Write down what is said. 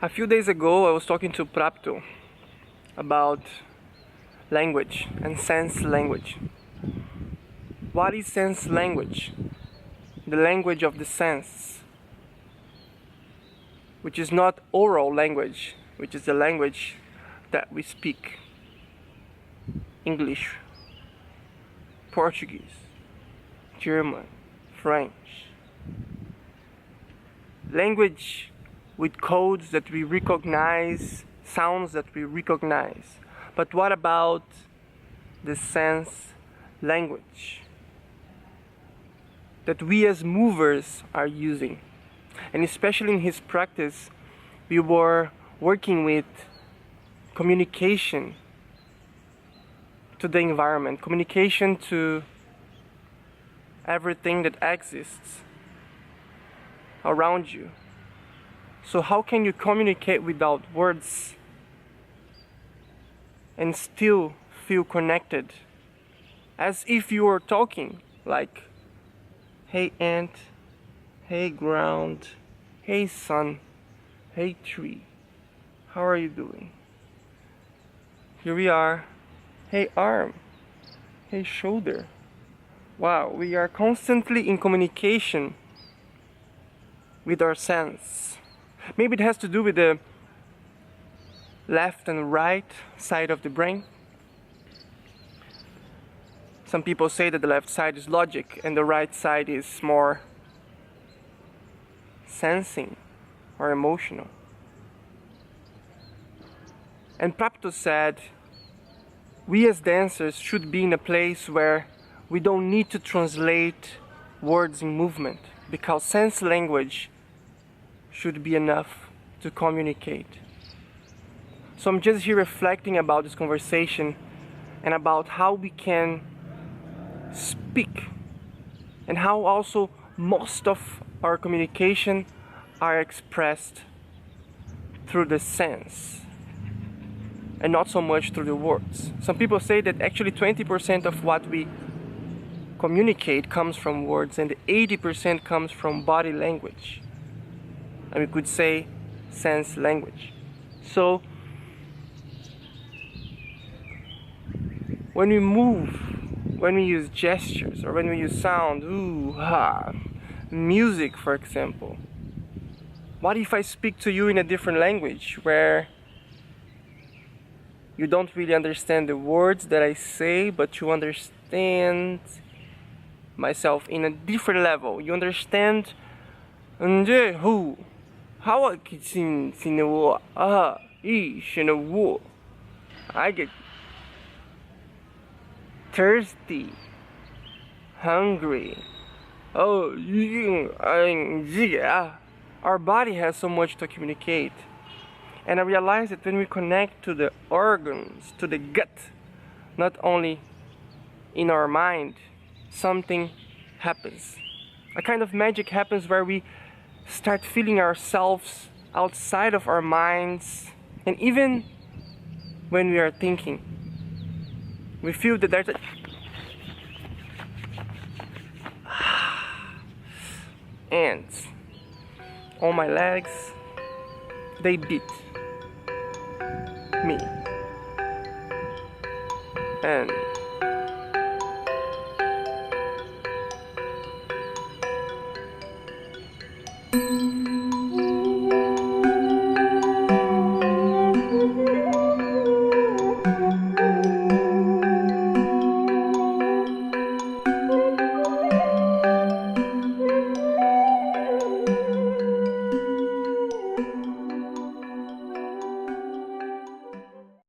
A few days ago, I was talking to Prapto about language and sense language. What is sense language? The language of the sense, which is not oral language, which is the language that we speak. English, Portuguese, German, French. Language with codes that we recognize, sounds that we recognize. But what about the sense language that we as movers are using? And especially in his practice, we were working with communication to the environment, communication to everything that exists around you. So how can you communicate without words and still feel connected? As if you were talking, like, hey ant, hey ground, hey sun, hey tree, how are you doing? Here we are, hey arm, hey shoulder. Wow, we are constantly in communication with our sense. Maybe it has to do with the left and right side of the brain. Some people say that the left side is logic and the right side is more sensing or emotional. And Prapto said, we as dancers should be in a place where we don't need to translate words in movement, because sense language should be enough to communicate. So I'm just here reflecting about this conversation and about how we can speak and how also most of our communication are expressed through the sense and not so much through the words. Some people say that actually 20% of what we communicate comes from words and 80% comes from body language. And we could say sense language. So when we move, when we use gestures or when we use sound, ooh, ha, music for example, what if I speak to you in a different language where you don't really understand the words that I say, but you understand myself in a different level. You understand who, how I get thirsty, hungry. Oh, our body has so much to communicate. And I realized that when we connect to the organs, to the gut, not only in our mind, something happens. A kind of magic happens where we start feeling ourselves outside of our minds, and even when we are thinking, we feel that there's a ants on my legs, they beat me, and